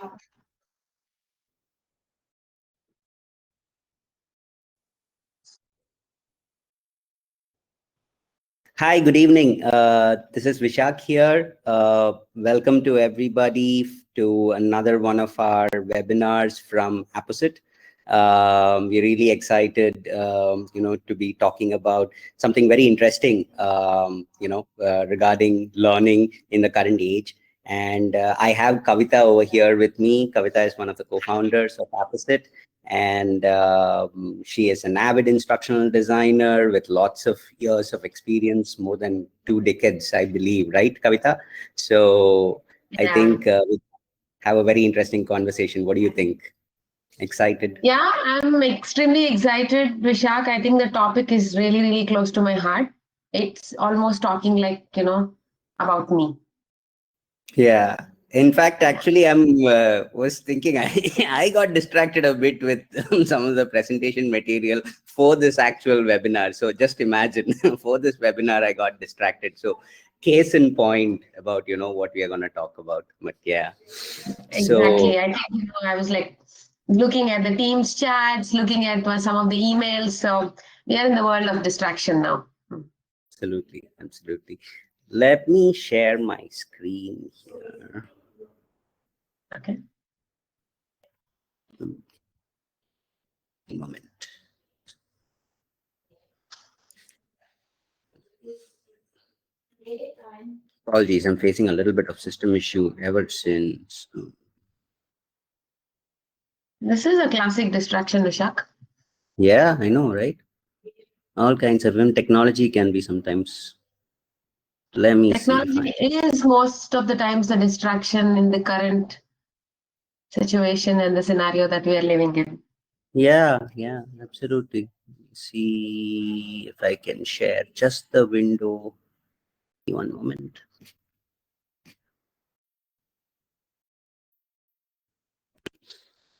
Hi, good evening. This is Vishak here. Welcome to everybody to another one of our webinars from Apposite. We're really excited, to be talking about something very interesting, regarding learning in the current age. And I have Kavita over here with me. Kavita is one of the co-founders of Apposite, and she is an avid instructional designer with lots of years of experience, more than 2 decades, I believe, right, Kavita? So I Yeah. think we have a very interesting conversation. What do you think? Excited? Yeah, I'm extremely excited, Vishak. I think the topic is really, really close to my heart. It's almost talking like, about me. Yeah. In fact, actually, I'm was thinking I got distracted a bit with some of the presentation material for this actual webinar. So just imagine for this webinar, I got distracted. So case in point about what we are going to talk about. But yeah, so Exactly. I think, I was like looking at the Teams chats, looking at some of the emails. So we are in the world of distraction now. absolutely, absolutely. Let me share my screen here. Okay. A moment. Apologies, I'm facing a little bit of system issue ever since. This is a classic distraction, Vishak. Yeah, I know, right? All kinds of even technology can be sometimes. Let me see if Technology is most of the times the distraction in the current situation and the scenario that we are living in. yeah, absolutely. See if I can share just the window. One moment.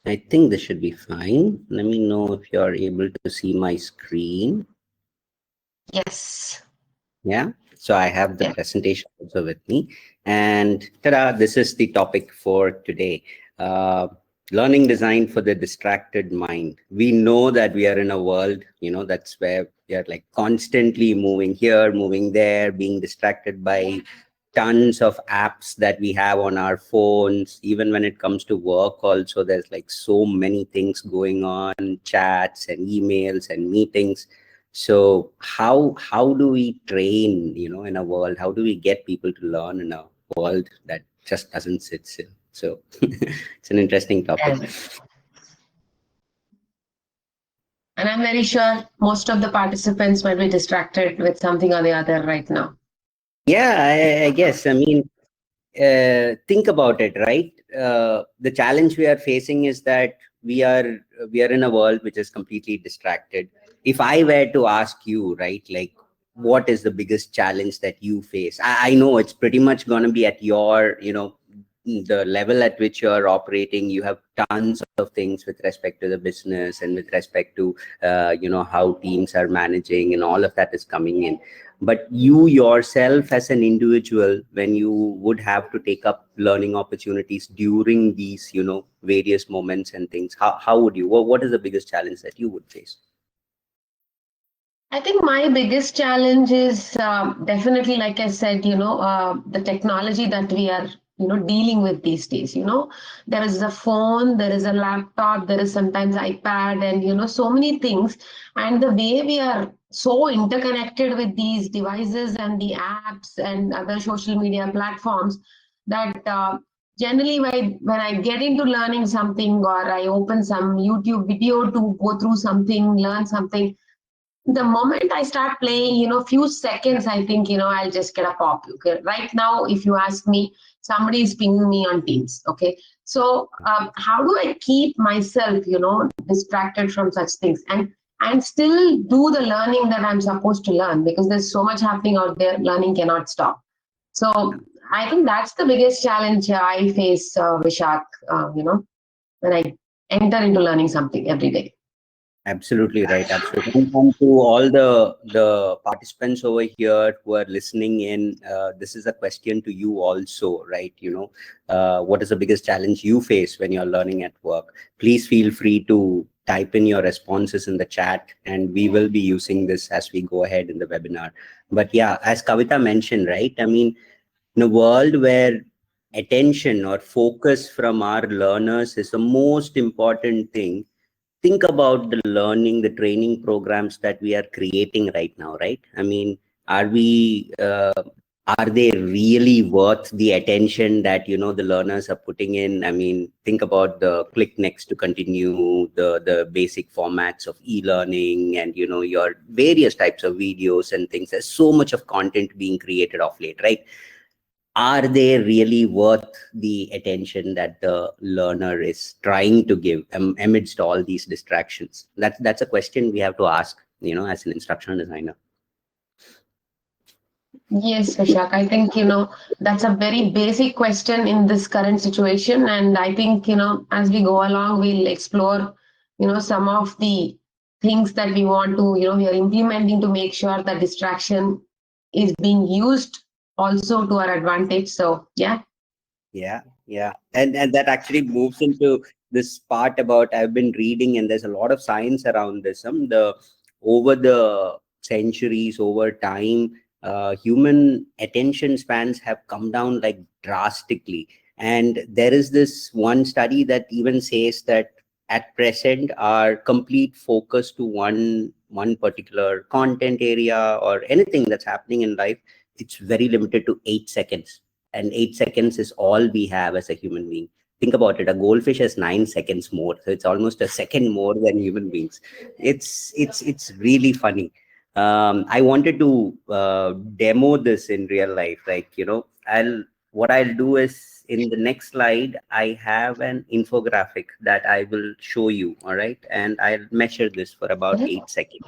I think this should be fine. Let me know if you're able to see my screen. Yes. Yeah. So I have the presentation also with me. And ta-da, this is the topic for today. Uh, Learning design for the distracted mind. We know that we are in a world, that's where we are like constantly moving here, moving there, being distracted by tons of apps that we have on our phones. Even when it comes to work also, there's like so many things going on, chats and emails and meetings. So how do we train, in a world? How do we get people to learn in a world that just doesn't sit still? So it's an interesting topic. And I'm very sure most of the participants might be distracted with something or the other right now. Yeah, I guess. I mean, think about it, right? The challenge we are facing is that we are in a world which is completely distracted. If I were to ask you, right, like what is the biggest challenge that you face? I know it's pretty much going to be at your, the level at which you're operating. You have tons of things with respect to the business and with respect to how teams are managing, and all of that is coming in. But you yourself as an individual, when you would have to take up learning opportunities during these various moments and things, how would you, what is the biggest challenge that you would face? I think my biggest challenge is definitely, like I said, the technology that we are, dealing with these days. There is a phone, there is a laptop, there is sometimes iPad, and so many things. And the way we are so interconnected with these devices and the apps and other social media platforms that generally when I get into learning something, or I open some YouTube video to go through something, learn something, the moment I start playing, few seconds, I think, I'll just get a pop. Okay? Right now, if you ask me, somebody is pinging me on Teams. Okay. So how do I keep myself, distracted from such things and still do the learning that I'm supposed to learn, because there's so much happening out there, learning cannot stop. So I think that's the biggest challenge I face, Vishak, when I enter into learning something every day. Absolutely right. Absolutely. And to all the participants over here who are listening in, this is a question to you also, right? What is the biggest challenge you face when you're learning at work? Please feel free to type in your responses in the chat, and we will be using this as we go ahead in the webinar. But yeah, as Kavita mentioned, right? I mean, in a world where attention or focus from our learners is the most important thing, think about the learning, the training programs that we are creating right now, right? I mean, are we, are they really worth the attention that, the learners are putting in? I mean, think about the click next to continue, the basic formats of e-learning and, your various types of videos and things. There's so much of content being created of late, right? Are they really worth the attention that the learner is trying to give amidst all these distractions? That's a question we have to ask, as an instructional designer. Yes, Vishak. I think, that's a very basic question in this current situation. And I think, as we go along, we'll explore, some of the things that we want to, we are implementing to make sure that distraction is being used also to our advantage. So, yeah. Yeah, and that actually moves into this part about, I've been reading, and there's a lot of science around this. The over the centuries, over time, human attention spans have come down like drastically. And there is this one study that even says that at present, our complete focus to one particular content area or anything that's happening in life, it's very limited to 8 seconds, and 8 seconds is all we have as a human being. Think about it, a goldfish has 9 seconds more, so it's almost a second more than human beings. It's really funny. I wanted to demo this in real life, like, I'll what I'll do is, in the next slide I have an infographic that I will show you, all right, and I'll measure this for about Mhm. 8 seconds.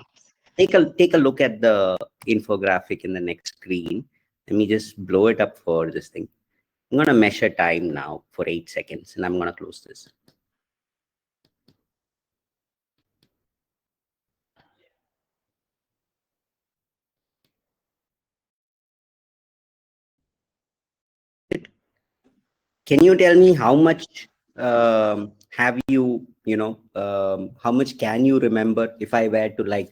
Take a look at the infographic in the next screen. Let me just blow it up for this thing. I'm going to measure time now for 8 seconds, and I'm going to close this. Can you tell me how much have you, how much can you remember, if I were to like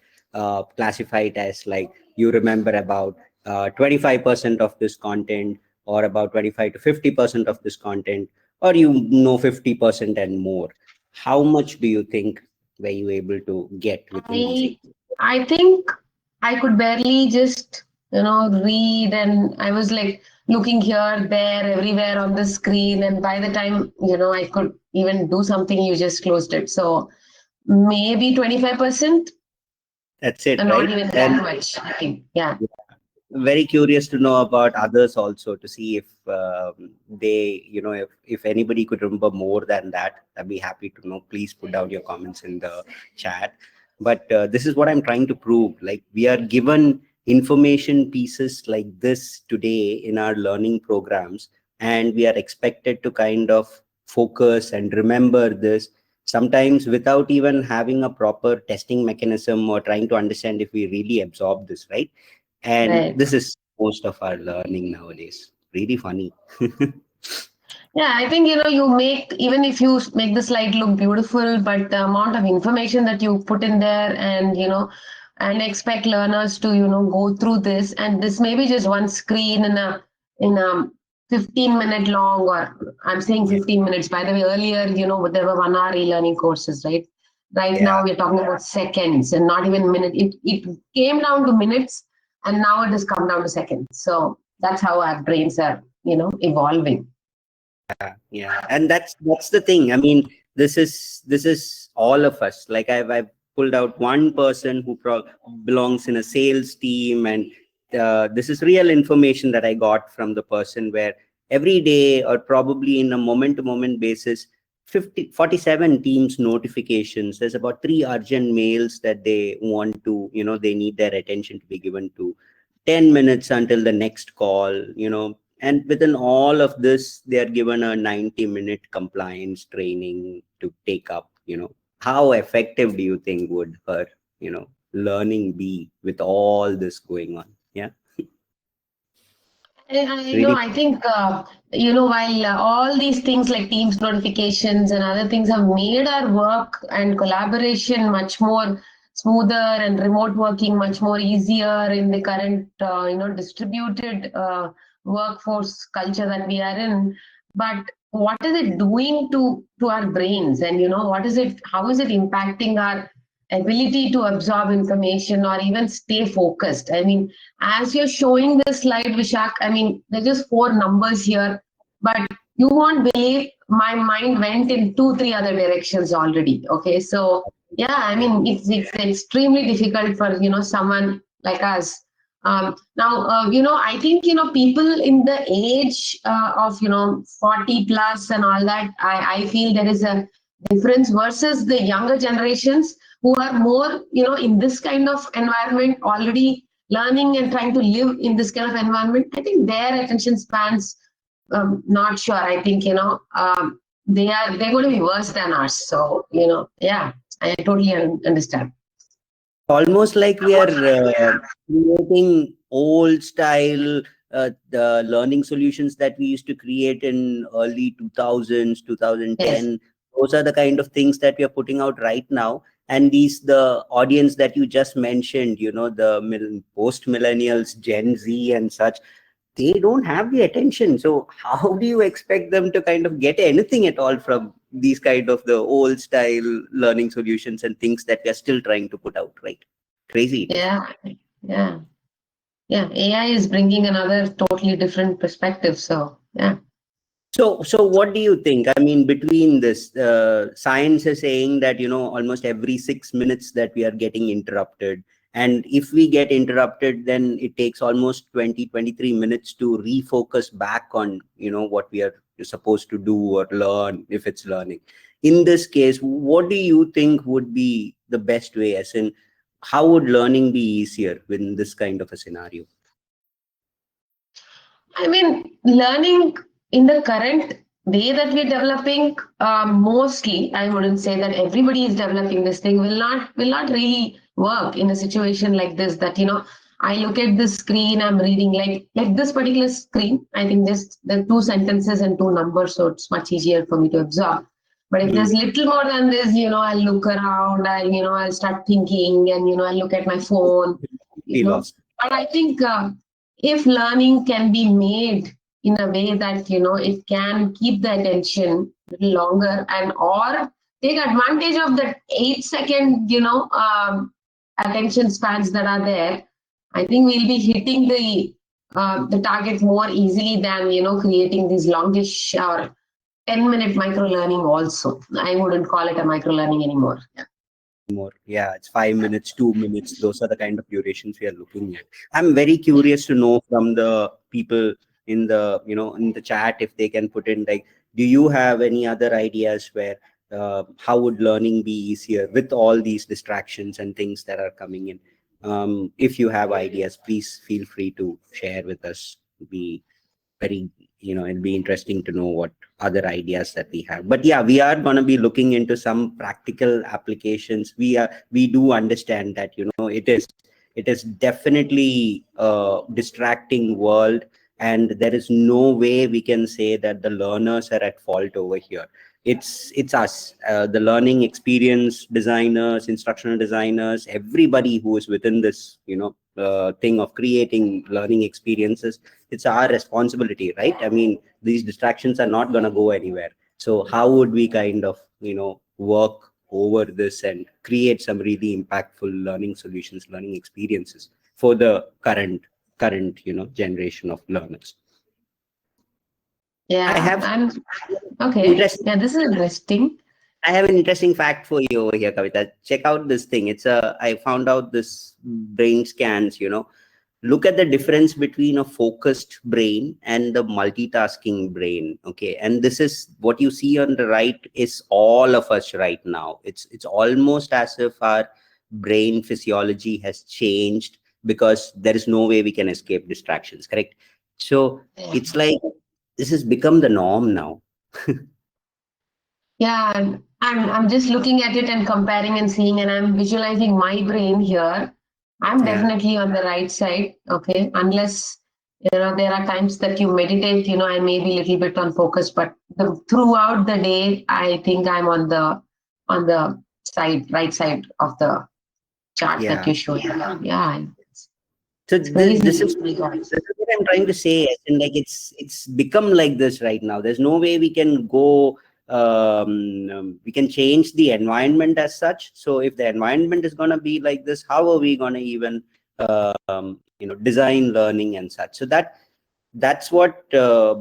classify it as like, you remember about 25% of this content, or about 25 to 50% of this content, or 50% and more? How much do you think were you able to get within these I, 8? I think I could barely just, read, and I was like looking here, there, everywhere on the screen. And by the time, I could even do something, you just closed it. So maybe 25%, That's it, and not right? even And that much. I think. Yeah. very curious to know about others also, to see if they, if anybody could remember more than that. I'd be happy to know. Please put down your comments in the chat. But this is what I'm trying to prove. Like, we are given information pieces like this today in our learning programs, and we are expected to kind of focus and remember this, sometimes without even having a proper testing mechanism or trying to understand if we really absorb this, right? And Right. this is most of our learning nowadays. Really funny. Yeah, I think, you make, even if you make the slide look beautiful, but the amount of information that you put in there, and, and expect learners to, go through this, and this may be just one screen in a 15-minute long, or I'm saying Yeah. 15 minutes. By the way, earlier, there were 1 hour e-learning courses, right? Right Yeah. now we're talking about seconds and not even minutes. It came down to minutes, and now it has come down to seconds. So that's how our brains are, evolving. Yeah, and that's the thing. I mean, this is all of us. Like, I've pulled out one person who belongs in a sales team, and this is real information that I got from the person, where every day, or probably in a moment to moment basis, 47 teams notifications. There's about 3 urgent mails that they want to, they need their attention to be given to. 10 minutes until the next call, and within all of this, they are given a 90-minute compliance training to take up, how effective do you think would her, learning be with all this going on? Yeah, I know. really. I think while all these things like Teams notifications and other things have made our work and collaboration much more smoother and remote working much more easier in the current distributed workforce culture that we are in. But what is it doing to our brains? And what is it? How is it impacting our ability to absorb information or even stay focused? I mean, as you're showing this slide, Vishak, I mean, there's just four numbers here, but you won't believe my mind went in two, three other directions already. Okay, so yeah, I mean, it's extremely difficult for someone like us. Now, I think people in the age of 40 plus and all that. I feel there is a difference versus the younger generations who are more in this kind of environment already learning and trying to live in this kind of environment. I think their attention spans, not sure. I think they're going to be worse than ours. So yeah, I totally understand. Almost like we are creating old style the learning solutions that we used to create in early 2000s, Yes. 2010. Those are the kind of things that we are putting out right now. And the audience that you just mentioned, the post millennials, Gen Z and such, they don't have the attention. So how do you expect them to kind of get anything at all from these kind of the old style learning solutions and things that we are still trying to put out, right? Crazy it is. Yeah. Yeah. Yeah. AI is bringing another totally different perspective. So yeah. So what do you think? I mean, between this, science is saying that, almost every 6 minutes that we are getting interrupted. And if we get interrupted, then it takes almost 20, 23 minutes to refocus back on, what we are supposed to do or learn, if it's learning. In this case, what do you think would be the best way? As in, how would learning be easier in this kind of a scenario? I mean, learning in the current way that we're developing, mostly, I wouldn't say that everybody is developing this thing, will not really work in a situation like this. That I look at this screen, I'm reading like this particular screen. I think just the two sentences and two numbers, so it's much easier for me to absorb. But if there's little more than this, I'll look around, I'll start thinking, and I'll look at my phone, you Be know. lost. But I think if learning can be made in a way that it can keep the attention a little longer and or take advantage of that 8 second attention spans that are there, I think we'll be hitting the target more easily than creating these longish or 10-minute micro learning. Also, I wouldn't call it a micro learning anymore. Yeah. More. Yeah, it's 5 minutes, 2 minutes. Those are the kind of durations we are looking at. I'm very curious to know from the people in the chat if they can put in, like, do you have any other ideas where how would learning be easier with all these distractions and things that are coming in? If you have ideas, please feel free to share with us. Be very, it'll be interesting to know what other ideas that we have. But yeah, we are going to be looking into some practical applications. We do understand that it is definitely a distracting world, and there is no way we can say that the learners are at fault over here. It's us, the learning experience designers, instructional designers, everybody who is within this thing of creating learning experiences. It's our responsibility, right? I mean, these distractions are not going to go anywhere. So how would we kind of work over this and create some really impactful learning solutions, learning experiences for the current generation of learners? I Yeah. have And okay. interesting Yeah, this is interesting. I have an interesting fact for you over here, Kavita. Check out this thing. I found out this brain scans. Look at the difference between a focused brain and the multitasking brain. Okay, and this is what you see on the right is all of us right now. It's almost as if our brain physiology has changed because there is no way we can escape distractions. Correct. So Yeah. it's like this has become the norm now. Yeah, I'm just looking at it and comparing and seeing, and I'm visualizing my brain here. I'm Yeah. definitely on the right side, okay? Unless there are times that you meditate, I may be a little bit on focus, but throughout the day, I think I'm on the right side of the chart that Yeah. you showed. Yeah, So it's crazy. this is what I'm trying to say. As in, like, it's become like this right now. There's no way we can go. We can change the environment as such. So if the environment is going to be like this, how are we going to even design learning and such? So that's what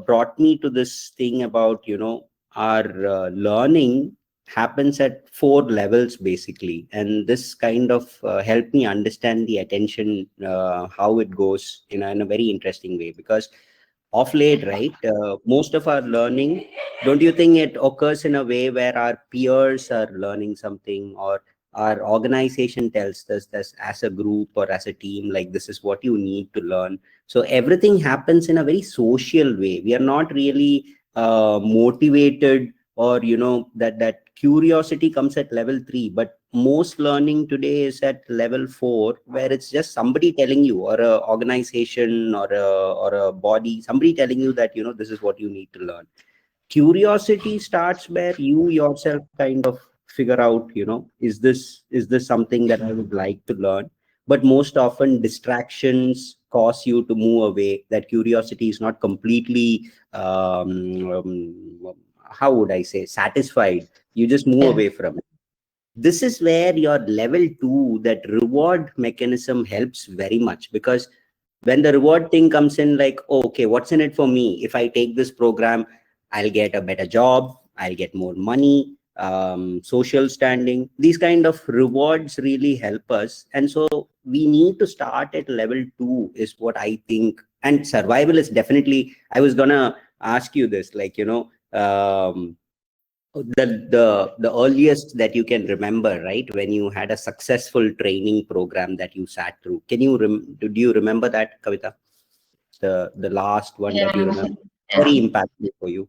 brought me to this thing about our learning happens at 4 levels basically, and this kind of helped me understand the attention, how it goes in a very interesting way. Because of late, right, most of our learning, don't you think it occurs in a way where our peers are learning something, or our organization tells us this as a group or as a team, like this is what you need to learn. So everything happens in a very social way. We are not really motivated, or that curiosity comes at level 3, but most learning today is at level 4, where it's just somebody telling you, or a organization, or a body, somebody telling you that this is what you need to learn. Curiosity starts where you yourself kind of figure out, is this something that I would like to learn. But most often distractions cause you to move away. That curiosity is not completely, how would I say, satisfied. You just move Yeah. away from it. This is where your level 2, that reward mechanism, helps very much. Because when the reward thing comes in, like, oh, okay, what's in it for me? If I take this program, I'll get a better job, I'll get more money, social standing. These kind of rewards really help us. And so we need to start at level 2, is what I think. And survival is definitely, I was gonna ask you this, like, the earliest that you can remember, right, when you had a successful training program that you sat through. Do you remember that, Kavita? The last one that you Yeah. remember, Yeah. very impactful for you.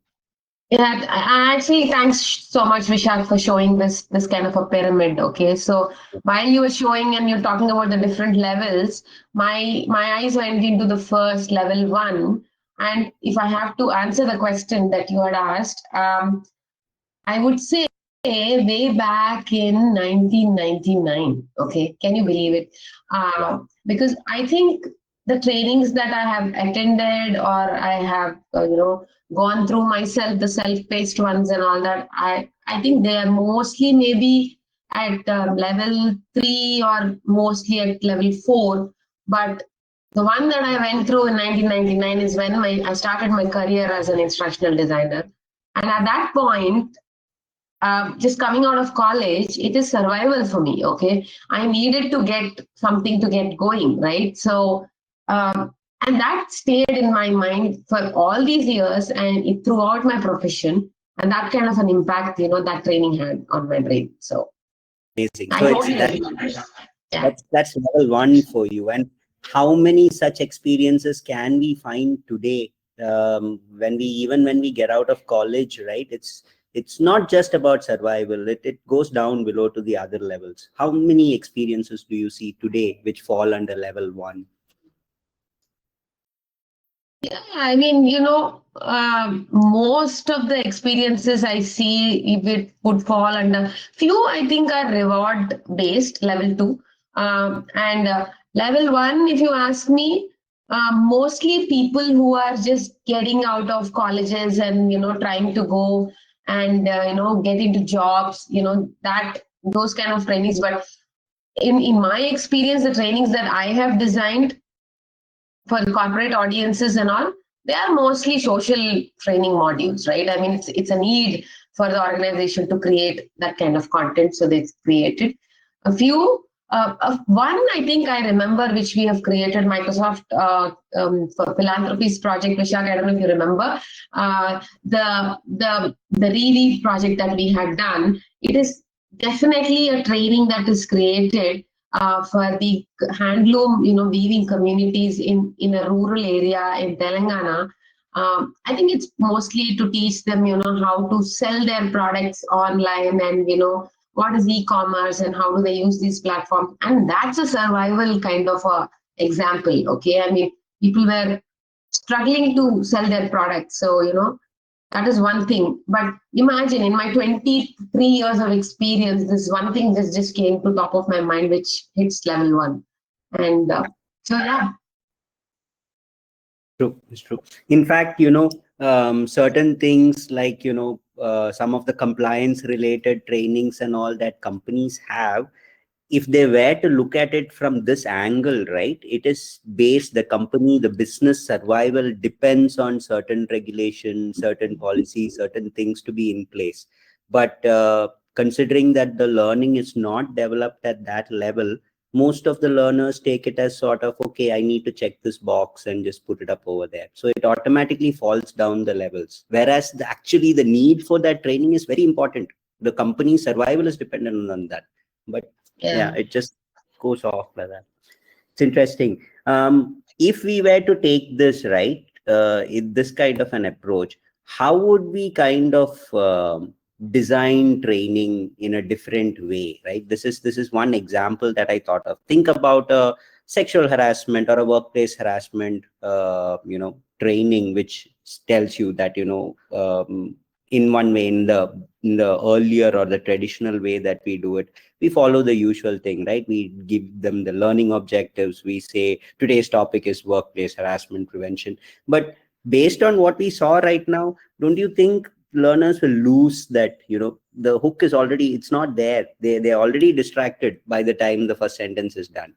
Yeah, actually, thanks so much, Vishal, for showing this kind of a pyramid. Okay, so while you were showing and you're talking about the different levels, my eyes went into the first level 1, and if I have to answer the question that you had asked, I would say way back in 1999. Okay, can you believe it? Yeah. Because I think the trainings that I have attended, or I have, gone through myself, the self-paced ones and all that, I think they are mostly maybe at level 3 or mostly at level 4. But the one that I went through in 1999 is when I started my career as an instructional designer. And at that point, just coming out of college, it is survival for me. Okay, I needed to get something to get going, right? So, and that stayed in my mind for all these years, and throughout my profession, and that kind of an impact, that training had on my brain. So, Amazing. I So it's totally that agree. Yeah. that's level 1 for you. And how many such experiences can we find today, when we get out of college, right? It's not just about survival. It goes down below to the other levels. How many experiences do you see today which fall under level 1? Yeah, I mean, most of the experiences I see, if it would fall under few, I think are reward based, level 2. And level 1, if you ask me, mostly people who are just getting out of colleges and, trying to go and, get into jobs, that those kind of trainings. But in my experience, the trainings that I have designed for corporate audiences and all, they are mostly social training modules, right? I mean, it's a need for the organization to create that kind of content, so they've created a few. One I think I remember, which we have created, Microsoft for philanthropies project. Vishak, I don't know if you remember the Reweave project that we had done. It is definitely a training that is created for the handloom, weaving communities in a rural area in Telangana. I think it's mostly to teach them, how to sell their products online, and what is e-commerce and how do they use these platforms. And that's a survival kind of a example. Okay, I mean, people were struggling to sell their products, so that is one thing. But imagine, in my 23 years of experience, this one thing just came to top of my mind, which hits level 1. And so yeah. True, it's true. In fact, certain things like, some of the compliance related trainings and all that companies have, if they were to look at it from this angle, right, it is based, the company, the business survival depends on certain regulations, certain policies, certain things to be in place. But considering that the learning is not developed at that level, most of the learners take it as sort of, okay, I need to check this box and just put it up over there. So it automatically falls down the levels. Whereas actually the need for that training is very important. The company's survival is dependent on that. But yeah, it just goes off like that. It's interesting. If we were to take this, right, in this kind of an approach, how would we kind of design training in a different way, right? This is one example that I thought of. Think about a sexual harassment or a workplace harassment, training, which tells you that, in one way, in the earlier or the traditional way that we do it, we follow the usual thing, right? We give them the learning objectives. We say today's topic is workplace harassment prevention. But based on what we saw right now, don't you think learners will lose that, the hook is already, it's not there. They're already distracted by the time the first sentence is done.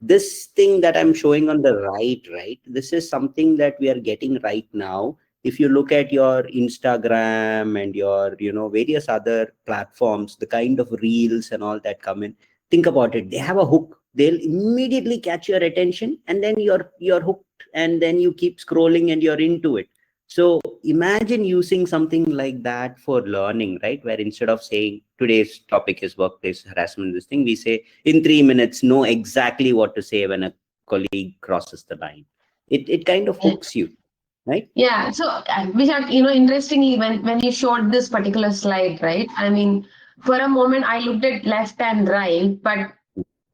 This thing that I'm showing on the right, this is something that we are getting right now. If you look at your Instagram and your, various other platforms, the kind of reels and all that come in, think about it. They have a hook. They'll immediately catch your attention, and then you're hooked, and then you keep scrolling and you're into it. So imagine using something like that for learning, right? Where instead of saying today's topic is workplace harassment, this thing, we say in 3 minutes, know exactly what to say when a colleague crosses the line. It kind of hooks you, right? Yeah. So, Vishak, interestingly, when you showed this particular slide, right? I mean, for a moment, I looked at left and right, but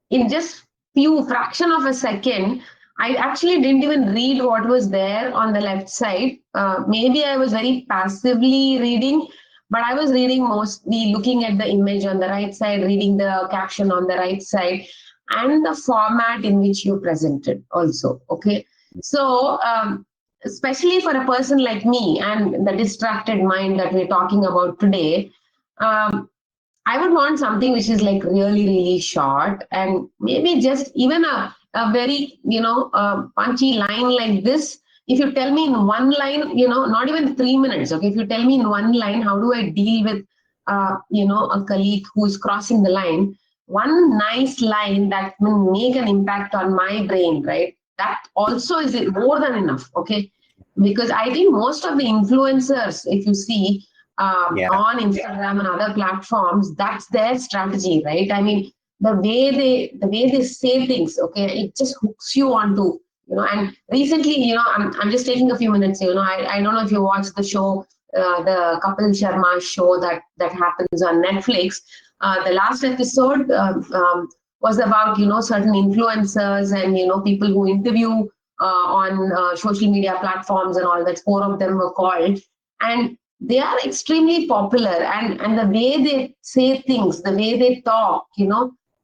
in just few fraction of a second, I actually didn't even read what was there on the left side. Maybe I was very passively reading, but I was reading mostly looking at the image on the right side, reading the caption on the right side, and the format in which you presented also. Okay. So, especially for a person like me and the distracted mind that we're talking about today, I would want something which is like really, really short, and maybe just even a very, punchy line like this. If you tell me in one line, not even 3 minutes, okay, if you tell me in one line, how do I deal with, a colleague who's crossing the line, one nice line that will make an impact on my brain, right? That also is more than enough, okay? Because I think most of the influencers, if you see, on Instagram and other platforms, that's their strategy, right? I mean, the way they say things, okay, it just hooks you onto, and recently, I'm just taking a few minutes, I don't know if you watched the show, the Kapil Sharma show that happens on Netflix. The last episode was about, certain influencers and, people who interview on social media platforms and all that. 4 of them were called, and they are extremely popular, and the way they say things, the way they talk,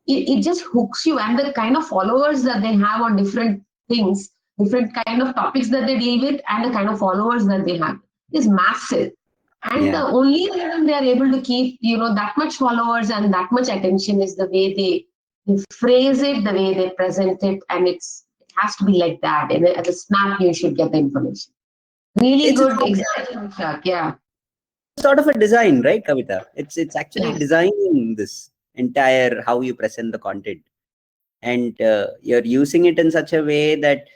it just hooks you, and the kind of followers that they have on different things, different kind of topics that they deal with, and the kind of followers that they have is massive. And the only reason they are able to keep, that much followers and that much attention is the way they phrase it, the way they present it, and it has to be like that. And at a snap, you should get the information. Really It's good example, Chuck. Yeah. sort of a design, right, Kavita? It's actually Yes. designing this entire how you present the content, and you're using it in such a way that,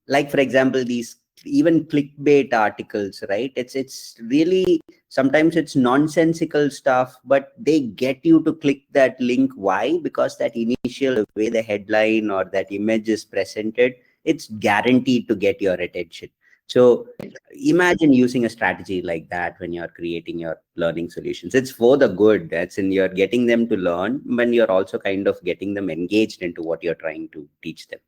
like for example, these even clickbait articles, right? It's really, sometimes it's nonsensical stuff, but they get you to click that link. Why? Because that initial way the headline or that image is presented, it's guaranteed to get your attention. So imagine using a strategy like that when you're creating your learning solutions. It's for the good. That's in you're getting them to learn, when you're also kind of getting them engaged into what you're trying to teach them.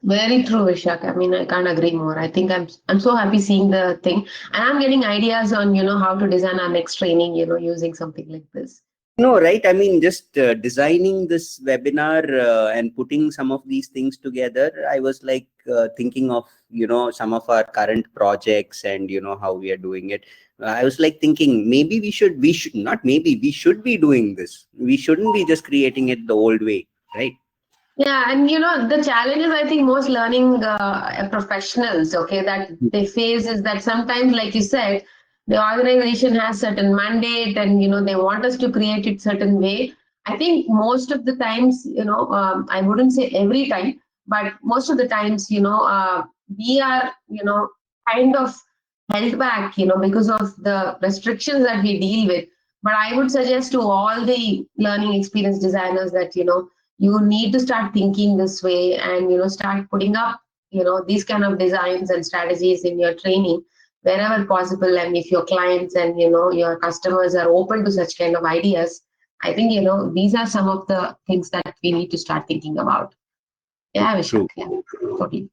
Very true, Vishak. I mean, I can't agree more. I think I'm so happy seeing the thing, and I'm getting ideas on how to design our next training. Using something like this. No, right? I mean, just designing this webinar and putting some of these things together, I was like thinking of, some of our current projects and, how we are doing it. I was like thinking maybe we should not, maybe we should be doing this. We shouldn't be just creating it the old way, right? Yeah, and the challenges I think most learning professionals, okay, that they face is that sometimes, like you said, the organization has certain mandate, and they want us to create it certain way. I think most of the times, I wouldn't say every time, but most of the times, we are, kind of held back, because of the restrictions that we deal with. But I would suggest to all the learning experience designers that you need to start thinking this way, and start putting up these kind of designs and strategies in your training wherever possible. And if your clients and your customers are open to such kind of ideas, I think these are some of the things that we need to start thinking about. Yeah, Vishak. Yeah, totally.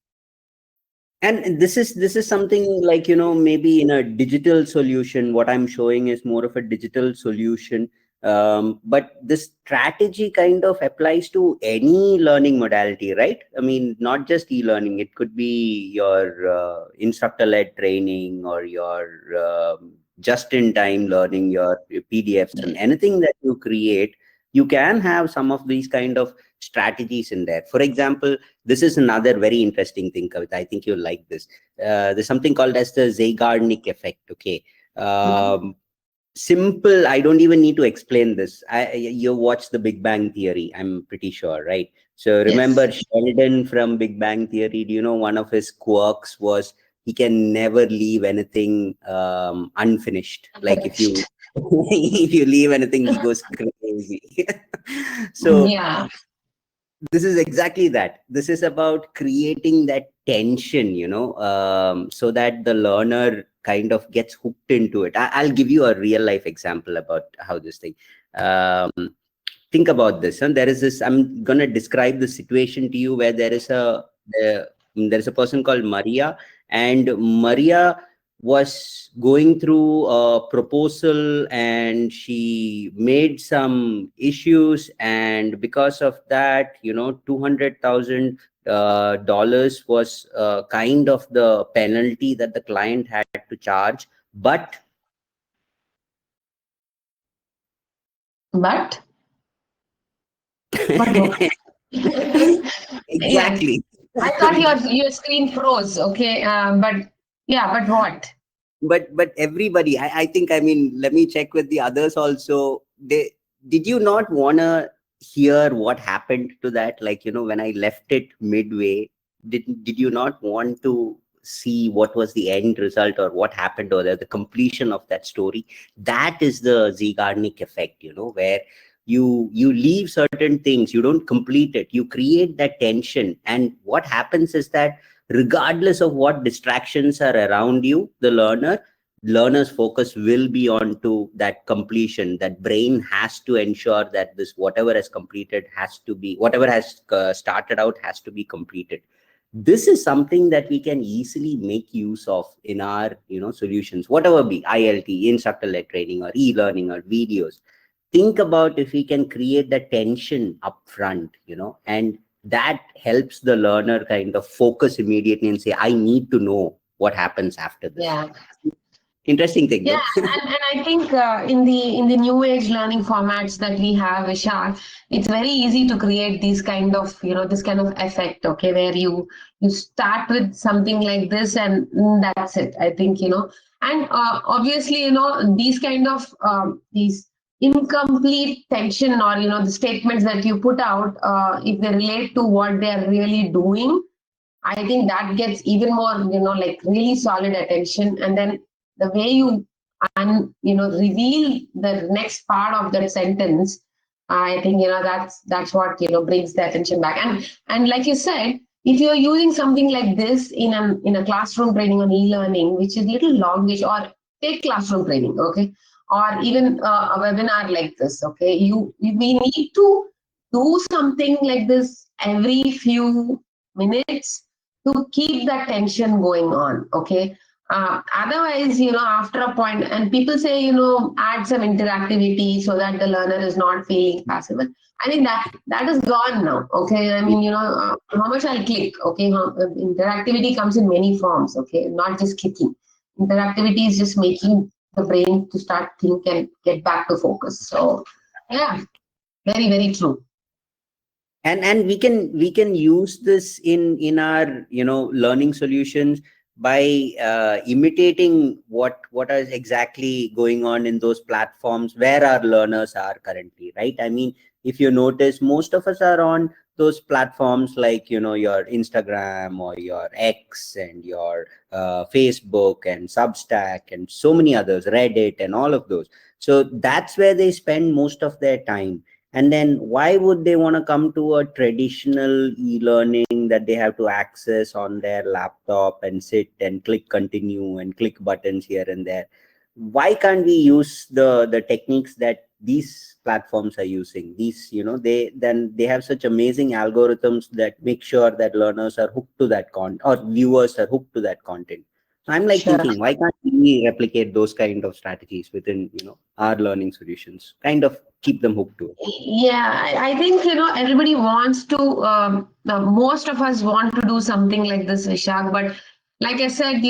And this is something like, maybe in a digital solution, what I'm showing is more of a digital solution. But this strategy kind of applies to any learning modality, right? I mean, not just e-learning. It could be your instructor-led training, or your just-in-time learning, your PDFs, and anything that you create. You can have some of these kind of strategies in there. For example, this is another very interesting thing, Kavita. I think you'll like this. There's something called as the Zeigarnik effect. Okay. Simple. I don't even need to explain this. You watched the Big Bang Theory, I'm pretty sure, right? So remember Yes. Sheldon from Big Bang Theory? Do you know one of his quirks was he can never leave anything unfinished? Like if you Correct. if you leave anything, he goes crazy. So Yeah. this is exactly that. This is about creating that tension, so that the learner kind of gets hooked into it. I'll give you a real life example about how this thing. Um, think about this. And there is this. I'm gonna describe the situation to you where there is a person called Maria, and Maria was going through a proposal, and she made some issues, and because of that, $200,000 was kind of the penalty that the client had to charge. But But what? Yes. exactly. I thought your screen froze. Okay. But yeah, but what? But everybody, I think, I mean, let me check with the others also. They did you not want to hear what happened to that? Like, when I left it midway, did you not want to see what was the end result, or what happened, or the completion of that story? That is the Zeigarnik effect, where you leave certain things, you don't complete it, you create that tension. And what happens is that regardless of what distractions are around you, the learner's focus will be on to that completion. That brain has to ensure that this whatever has completed has to be, whatever has started out has to be completed. This is something that we can easily make use of in our solutions, whatever be ILT, instructor led training, or e-learning, or videos. Think about if we can create the tension up front, and that helps the learner kind of focus immediately and say, I need to know what happens after this. Yeah. Interesting thing, Yeah, no? and I think in the new age learning formats that we have, Vishal, it's very easy to create these kind of this kind of effect. Okay, where you start with something like this, and that's it. I think and obviously these kind of these incomplete tension, or the statements that you put out, if they relate to what they are really doing, I think that gets even more, like really solid attention. And then the way you reveal the next part of that sentence, I think that's what brings the attention back. And like you said, if you're using something like this in a classroom training on e-learning, which is little longish, or take classroom training, okay, or even a webinar like this, okay, we need to do something like this every few minutes to keep that tension going on, okay. Otherwise, after a point, and people say, add some interactivity so that the learner is not feeling passive. I think that is gone now. Okay, I mean, how much I'll click. Okay, interactivity comes in many forms. Okay, not just clicking. Interactivity is just making the brain to start think and get back to focus. So, yeah, very very true. And we can use this in our learning solutions by imitating what is exactly going on in those platforms where our learners are currently, right? I mean, if you notice, most of us are on those platforms like your Instagram or your X and your Facebook and Substack and so many others, Reddit and all of those. So that's where they spend most of their time. And then why would they want to come to a traditional e-learning that they have to access on their laptop and sit and click continue and click buttons here and there? Why can't we use the techniques that these platforms are using? These, they have such amazing algorithms that make sure that learners are hooked to that content, or viewers are hooked to that content. So I'm like Sure. thinking, why can't we replicate those kind of strategies within our learning solutions? Kind of keep them hooked to it. Yeah, I think everybody wants to. Most of us want to do something like this, Vishak. But like I said,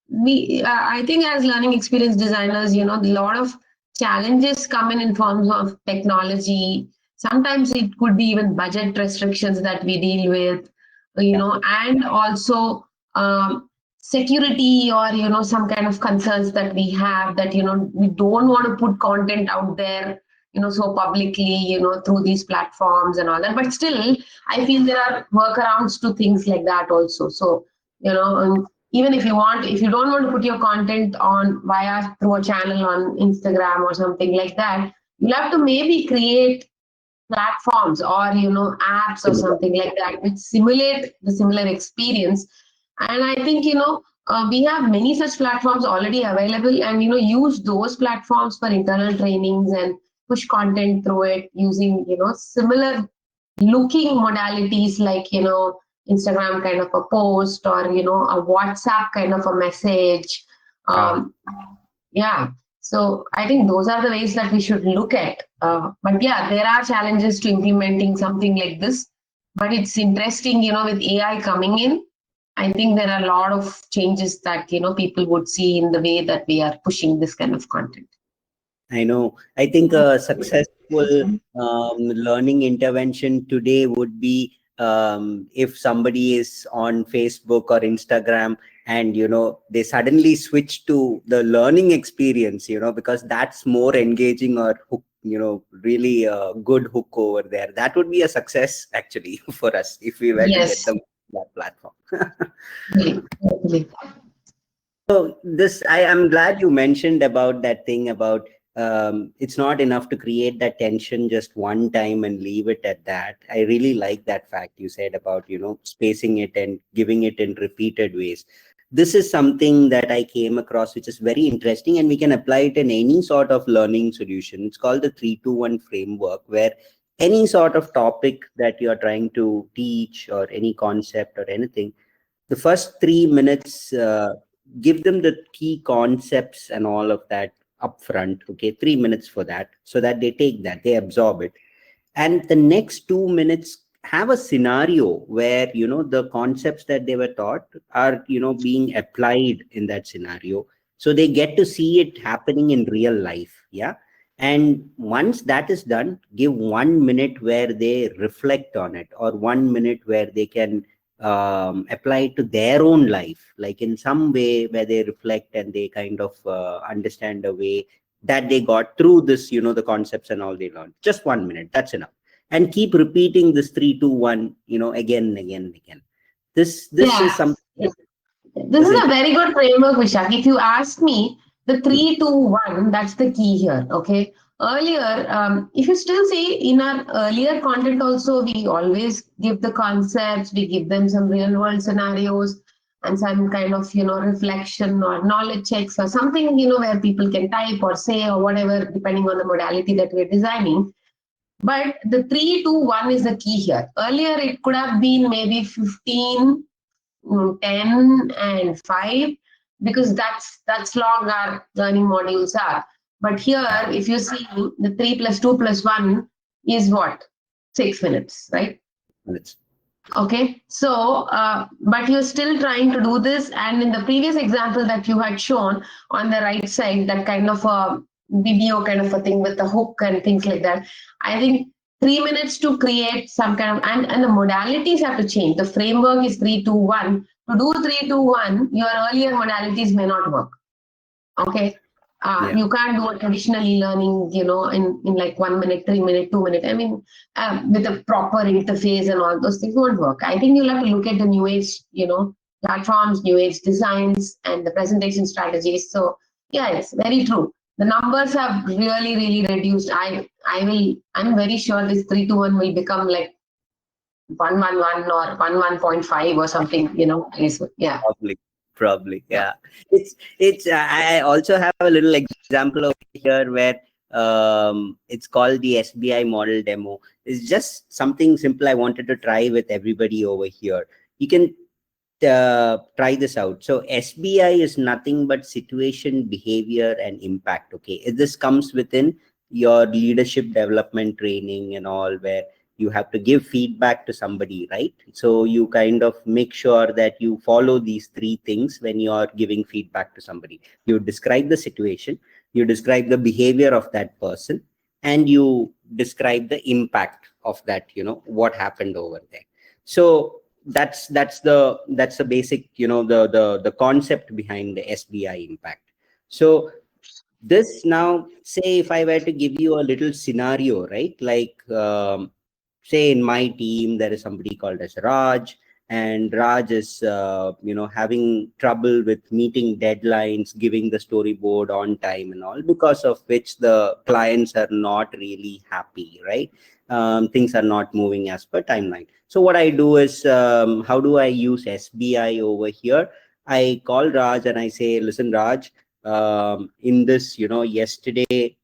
we. I think as learning experience designers, a lot of challenges come in forms of technology. Sometimes it could be even budget restrictions that we deal with, Yeah. and also security, or some kind of concerns that we have, that we don't want to put content out there so publicly, through these platforms and all that. But still, I feel there are workarounds to things like that also. So, even if you don't want to put your content on via through a channel on Instagram or something like that, you'll have to maybe create platforms, or apps or something like that, which simulate the similar experience. And I think we have many such platforms already available, and use those platforms for internal trainings and push content through it using similar looking modalities, like Instagram kind of a post, or a WhatsApp kind of a message. Yeah. um, yeah, so I think those are the ways that we should look at. But yeah, there are challenges to implementing something like this. But it's interesting, with AI coming in, I think there are a lot of changes that people would see in the way that we are pushing this kind of content. I know. I think a successful learning intervention today would be if somebody is on Facebook or Instagram and they suddenly switch to the learning experience, because that's more engaging or hook, really a good hook over there. That would be a success actually for us if we were to get Yes, them on that platform. totally. So this, I'm glad you mentioned about that thing about it's not enough to create that tension just one time and leave it at that. I really like that fact you said about, spacing it and giving it in repeated ways. This is something that I came across, which is very interesting, and we can apply it in any sort of learning solution. It's called the 3-2-1 framework, where any sort of topic that you're trying to teach or any concept or anything, the first 3 minutes, give them the key concepts and all of that upfront. Okay, 3 minutes for that, so that they take that, they absorb it. And the next 2 minutes, have a scenario where the concepts that they were taught are being applied in that scenario, so they get to see it happening in real life. Yeah. And once that is done, give 1 minute where they reflect on it, or 1 minute where they can apply it to their own life, like in some way where they reflect and they kind of understand the way that they got through this, the concepts and all they learned. Just 1 minute, that's enough. And keep repeating this 3-2-1, again and again and again. This is Yeah. something. This This is is a very good framework, Vishak. If you ask me, The 3-2-1, that's the key here. Okay. Earlier, if you still see in our earlier content also, we always give the concepts, we give them some real world scenarios and some kind of, reflection or knowledge checks or something, where people can type or say or whatever, depending on the modality that we're designing. But the 3-2-1 is the key here. Earlier, it could have been maybe 15, 10 and 5, because that's long our learning modules are. But here, if you see, the 3 plus 2 plus 1 is what? 6 minutes, right? Minutes. Okay, so but you're still trying to do this, and in the previous example that you had shown on the right side, that kind of a video kind of a thing with the hook and things like that, I think 3 minutes to create some kind of, and the modalities have to change. The framework is 3-2-1. To do 3-2-1, your earlier modalities may not work. Okay. You can't do a traditional e-learning, in like 1 minute, 3 minute, 2 minute. I mean, with a proper interface and all those things won't work. I think you'll have to look at the new age, platforms, new age designs, and the presentation strategies. So yeah, it's very true. The numbers have really, really reduced. I'm very sure this 3-2-1 will become like 1-1-1 or 1-1.5 or something, yeah. Probably, yeah. It's I also have a little example over here where it's called the SBI model demo. It's just something simple I wanted to try with everybody over here. You can try this out. So SBI is nothing but situation, behavior, and impact. Okay, this comes within your leadership development training and all, where you have to give feedback to somebody, right? So you kind of make sure that you follow these 3 things when you are giving feedback to somebody. You describe the situation, you describe the behavior of that person, and you describe the impact of that, what happened over there. So that's the basic, the concept behind the SBI impact. So this, now say if I were to give you a little scenario, right? Like say in my team there is somebody called as Raj, and Raj is having trouble with meeting deadlines, giving the storyboard on time and all, because of which the clients are not really happy, right? Things are not moving as per timeline. So what I do is, how do I use SBI over here? I call Raj and I say, listen, Raj, in this, yesterday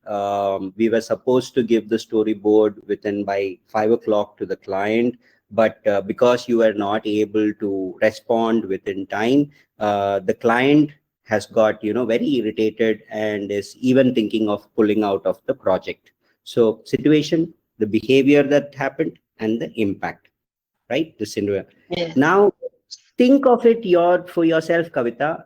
we were supposed to give the storyboard within by 5 o'clock to the client, but because you were not able to respond within time, the client has got very irritated and is even thinking of pulling out of the project. So situation, the behavior that happened, and the impact, right? The scenario. Yeah. Now think of it for yourself, Kavita.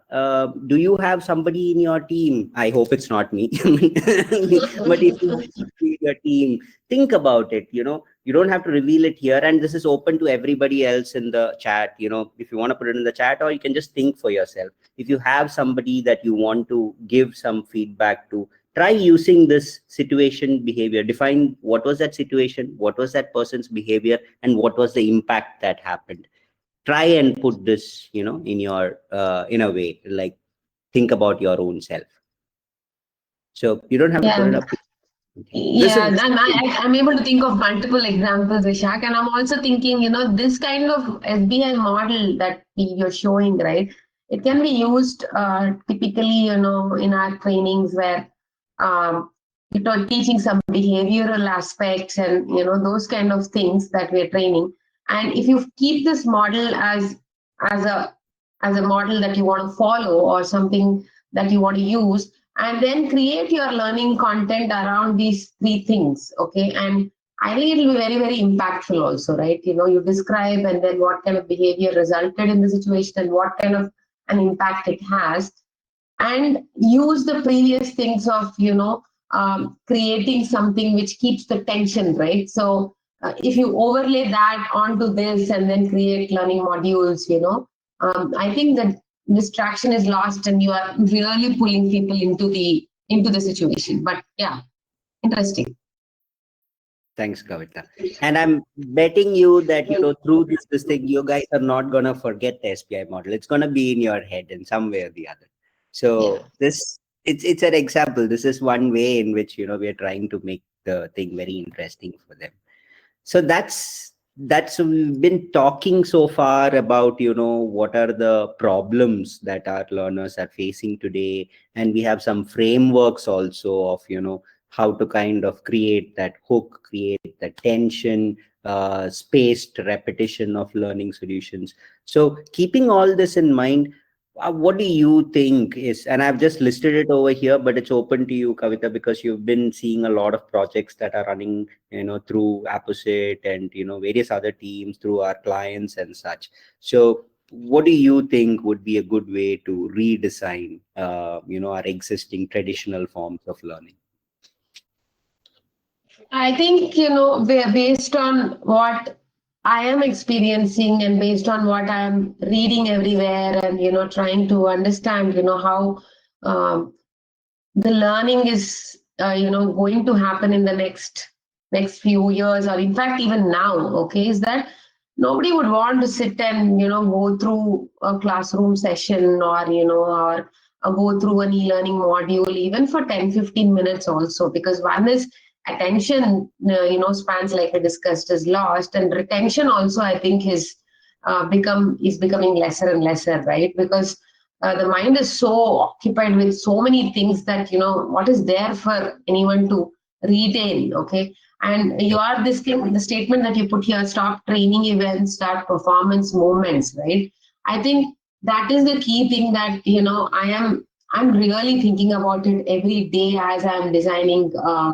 Do you have somebody in your team? I hope it's not me. But if you in your team, think about it. You don't have to reveal it here, and this is open to everybody else in the chat. If you want to put it in the chat, or you can just think for yourself. If you have somebody that you want to give some feedback to, try using this situation, behavior. Define what was that situation, what was that person's behavior, and what was the impact that happened. Try and put this in your in a way, like, think about your own self. So you don't have to put it up. Yeah, and I'm able to think of multiple examples, Vishak, and I'm also thinking, this kind of SBI model that you're showing, right? It can be used typically, in our trainings where teaching some behavioral aspects and those kind of things that we're training. And if you keep this model as a model that you want to follow, or something that you want to use, and then create your learning content around these 3 things, okay? And I think it will be very, very impactful also, right? You describe, and then what kind of behavior resulted in the situation, and what kind of an impact it has, and use the previous things of creating something which keeps the tension, right? So if you overlay that onto this and then create learning modules, I think that distraction is lost, and you are really pulling people into the situation. But yeah, interesting. Thanks, Kavita. And I'm betting you that through this thing, you guys are not gonna forget the SBI model. It's gonna be in your head in some way or the other. So this it's an example. This is one way in which, we are trying to make the thing very interesting for them. So that's we've been talking so far about, what are the problems that our learners are facing today, and we have some frameworks also of, how to kind of create that hook, create the tension, spaced repetition of learning solutions. So keeping all this in mind, what do you think is, and I've just listed it over here, but it's open to you, Kavita, because you've been seeing a lot of projects that are running, through Apposite and, various other teams, through our clients and such. So what do you think would be a good way to redesign, our existing traditional forms of learning? I think, based on what I am experiencing and based on what I am reading everywhere and, trying to understand, how um, the learning is, going to happen in the next few years, or in fact, even now, okay, is that nobody would want to sit and, go through a classroom session or, or go through an e-learning module, even for 10-15 minutes also, because one is attention, spans, like we discussed, is lost, and retention also, I think, is becoming lesser and lesser, right? Because the mind is so occupied with so many things that, what is there for anyone to retain, okay? And you are this thing, the statement that you put here, stop training events, start performance moments, right? I think that is the key thing that, I'm really thinking about it every day as I'm designing